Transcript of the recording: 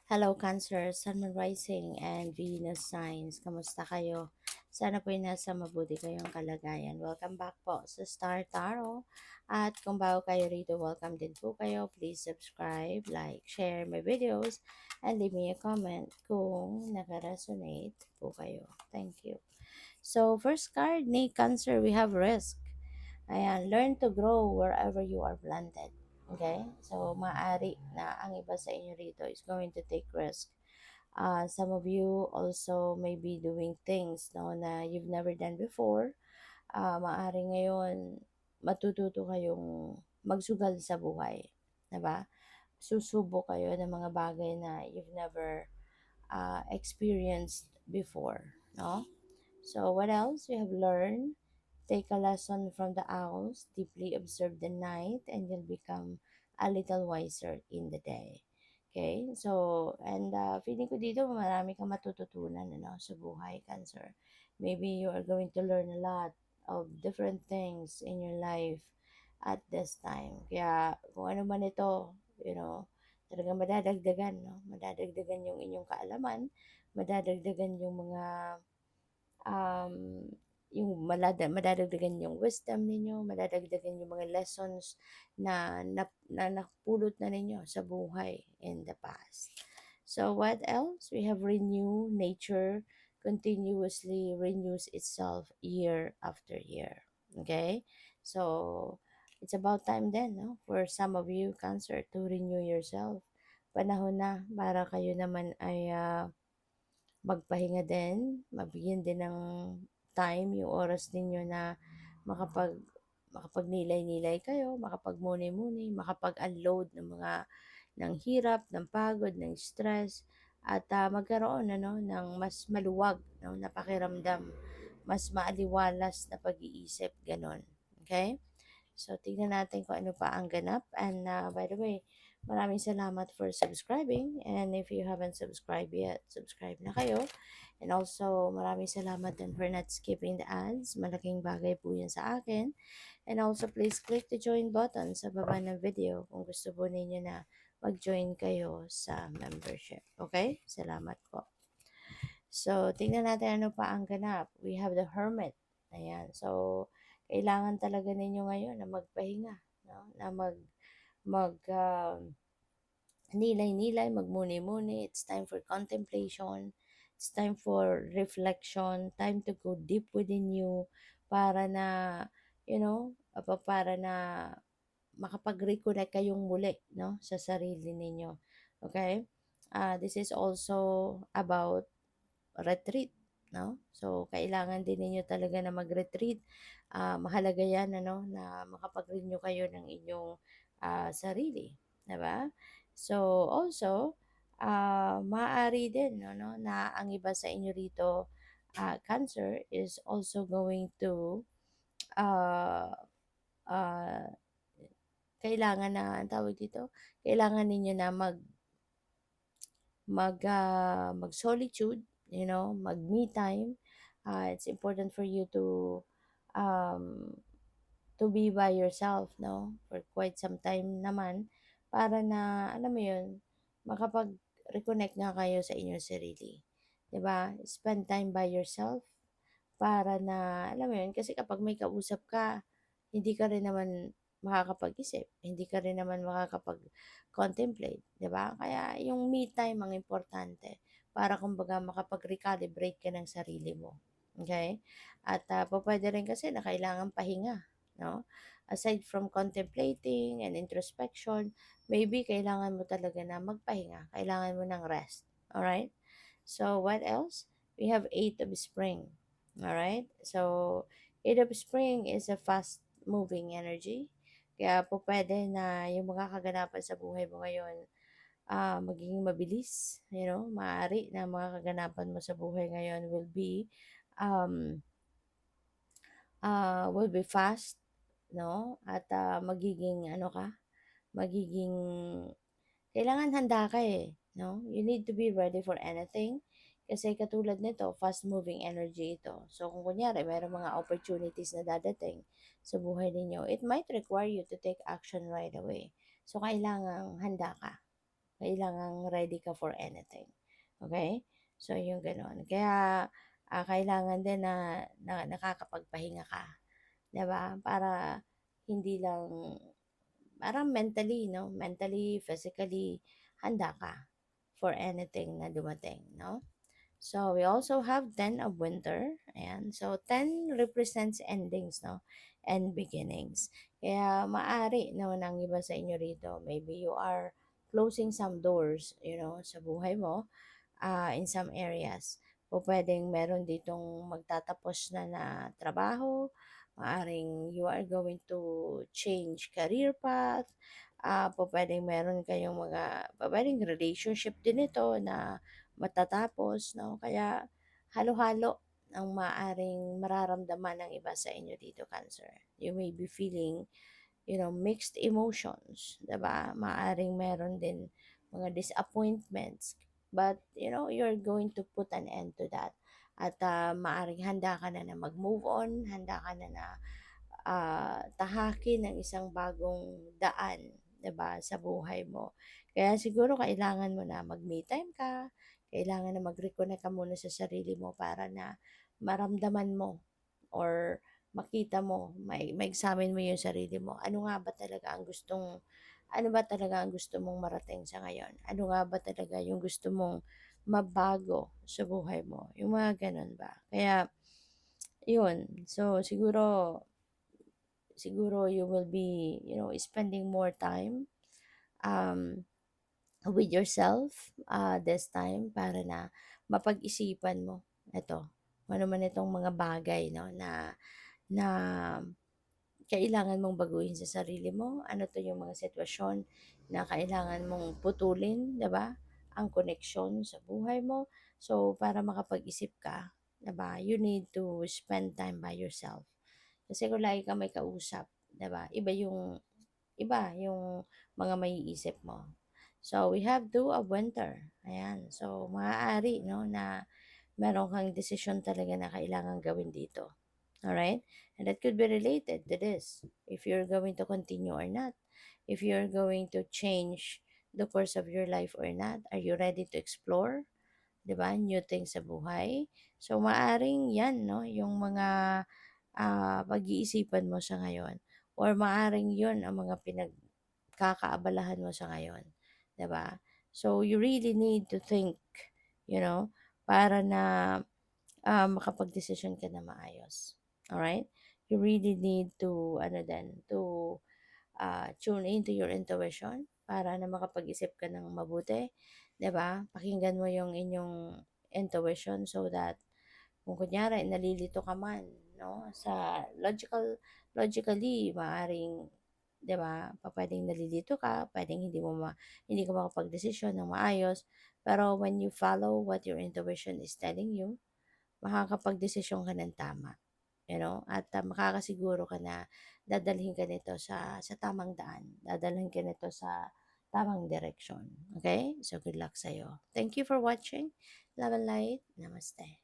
Hello Cancer, Sun, Moon Rising, and Venus Signs. Kamusta kayo? Sana po nasa mabuti kayong kalagayan. Welcome back po sa Star Tarot. At kung bago kayo rito, welcome din po kayo. Please subscribe, like, share my videos, and leave me a comment kung naka-resonate po kayo. Thank you. So, first card ni Cancer, we have risk. Ayan, learn to grow wherever you are planted. Okay? So, maaari na ang iba sa inyo rito is going to take risk. Some of you also may be doing things no, na you've never done before. Maaari ngayon matututo kayong magsugal sa buhay. Diba? Susubo kayo ng mga bagay na you've never experienced before. No? So, what else? We have learned. Take a lesson from the owls, deeply observe the night, and you'll become a little wiser in the day. Okay? So, and feeling ko dito marami kang matututunan sa buhay, Cancer. Maybe you are going to learn a lot of different things in your life at this time. Kaya kung ano man ito, talagang madadagdagan, no? Madadagdagan yung inyong kaalaman, madadagdagan yung mga um, madadagdagan yung wisdom ninyo, madadagdagan yung mga lessons na napulot na ninyo sa buhay in the past. So what else? We have renew. Nature continuously renews itself year after year. Okay? So it's about time then, no? For some of you, Cancer, to renew yourself. Panahon na para kayo naman ay magpahinga din, mabigyan din ng time, yung oras ninyo na makapag makapagnilay-nilay kayo, makapagmuni-muni, makapag-unload ng hirap, ng pagod, ng stress, at magkaroon ng mas maluwag na pakiramdam, mas maaliwalas na pag-iisip, ganon. Okay? So, tingnan natin kung ano pa ang ganap. And by the way, maraming salamat for subscribing. And if you haven't subscribed yet, subscribe na kayo. And also, maraming salamat din for not skipping the ads. Malaking bagay po yun sa akin. And also, please click the join button sa baba ng video kung gusto po ninyo na mag-join kayo sa membership. Okay? Salamat po. So, tingnan natin ano pa ang ganap. We have the Hermit. Ayan. So, kailangan talaga ninyo ngayon na magpahinga, no? Na mag nilay-nilay, magmuni-muni. It's time for contemplation. It's time for reflection. Time to go deep within you para na, para na makapag-reconnect kayong muli, no? Sa sarili ninyo. Okay? This is also about retreat, no? So, kailangan din ninyo talaga na mag-retreat. Mahalaga yan, na makapag-renew kayo ng inyong sarili. Diba? So, also, maaari din, na ang iba sa inyo rito, Cancer, is also going to uh, uh, kailangan na, ang tawag dito, kailangan ninyo na mag solitude, mag me time. It's important for you um to be by yourself, no, for quite some time naman, para na alam mo yun, makapag-reconnect nga kayo sa inyong sarili, 'di ba? Spend time by yourself para na alam mo yun, kasi kapag may kausap ka, hindi ka rin naman makakapag-isip, hindi ka rin naman makakapag-contemplate, 'di ba? Kaya yung me time ang importante para kumbaga makapag-recalibrate ka ng sarili mo. Okay? At pupuwede rin kasi na kailangan pahinga, no? Aside from contemplating and introspection, maybe kailangan mo talaga na magpahinga, kailangan mo ng rest. Alright? So, what else? We have Eight of Spring. Alright? So, Eight of Spring is a fast-moving energy. Kaya po pwede na yung mga kaganapan sa buhay mo ngayon, magiging mabilis. Maaari na mga kaganapan mo sa buhay ngayon um, will be fast, no? At magiging, magiging kailangan handa ka no? You need to be ready for anything. Kasi katulad nito, fast-moving energy ito. So, kung kunyari, mayroong mga opportunities na dadating sa buhay ninyo, it might require you to take action right away. So, kailangan handa ka. kailangang ready ka for anything. Okay? So, yung gano'n. Kaya, kailangan din na nakakapagpahinga ka, 'di ba? Para hindi lang parang mentally, 'no? Mentally, physically, handa ka for anything na dumating, no? So, we also have 10 of winter. Ayan. So, 10 represents endings, no? And beginnings. Kaya, maari, no, ng iba sa inyo rito, maybe you are closing some doors, sa buhay mo, in some areas. O pwedeng meron ditong magtatapos na trabaho, maaring you are going to change career path, po pwedeng meron kayong pwedeng relationship din ito na matatapos, no? Kaya halo-halo ang maaring mararamdaman ng iba sa inyo dito, Cancer. You may be feeling mixed emotions, 'di ba? Maaring meron din mga disappointments. But, you're going to put an end to that. At maaring handa ka na mag-move on, handa ka na tahakin ng isang bagong daan, 'di ba, sa buhay mo. Kaya siguro kailangan mo na mag-me time ka, kailangan na mag-reconnect ka muna sa sarili mo para na maramdaman mo or makita mo, ma-examine mo yung sarili mo. Ano ba talaga ang gusto mong marating sa ngayon? Ano nga ba talaga yung gusto mong mabago sa buhay mo? Yung mga ganun ba? Kaya, yun. So, siguro you will be, spending more time um, with yourself this time para na mapag-isipan mo ito. Ano man itong mga bagay, no, na kailangan mong baguhin sa sarili mo? Ano 'to yung mga sitwasyon na kailangan mong putulin, 'di ba? Ang koneksyon sa buhay mo. So, para makapag-isip ka, 'di ba? You need to spend time by yourself. Kasi kung lagi kang may kausap, 'di ba? Iba yung mga maiisip mo. So, we have two of winter. Ayan. So, maaari, no, na meron kang desisyon talaga na kailangan gawin dito. Alright? And that could be related to this. If you're going to continue or not. If you're going to change the course of your life or not. Are you ready to explore? 'Di ba? New things sa buhay. So, maaring yan, no? Yung mga pag-iisipan mo sa ngayon. Or maaring yun ang mga pinagkakaabalahan mo sa ngayon. 'Di ba? So, you really need to think, you know, para na makapag-desisyon ka na maayos. Alright? You really need to, tune into your intuition para na makapag-isip ka ng mabuti. 'Di ba? Pakinggan mo yung inyong intuition so that kung kunyari nalilito ka man, no, logically, maaring, 'di ba, pupuwedeng nalilito ka, puwedeng hindi ka makapagdesisyon ng maayos. Pero when you follow what your intuition is telling you, makakapagdesisyon ka ng tama, at makakasiguro ka na dadalhin ka nito sa tamang daan, dadalhin ka nito sa tamang direksyon. Okay? So, good luck sa'yo. Thank you for watching. Love and light. Namaste.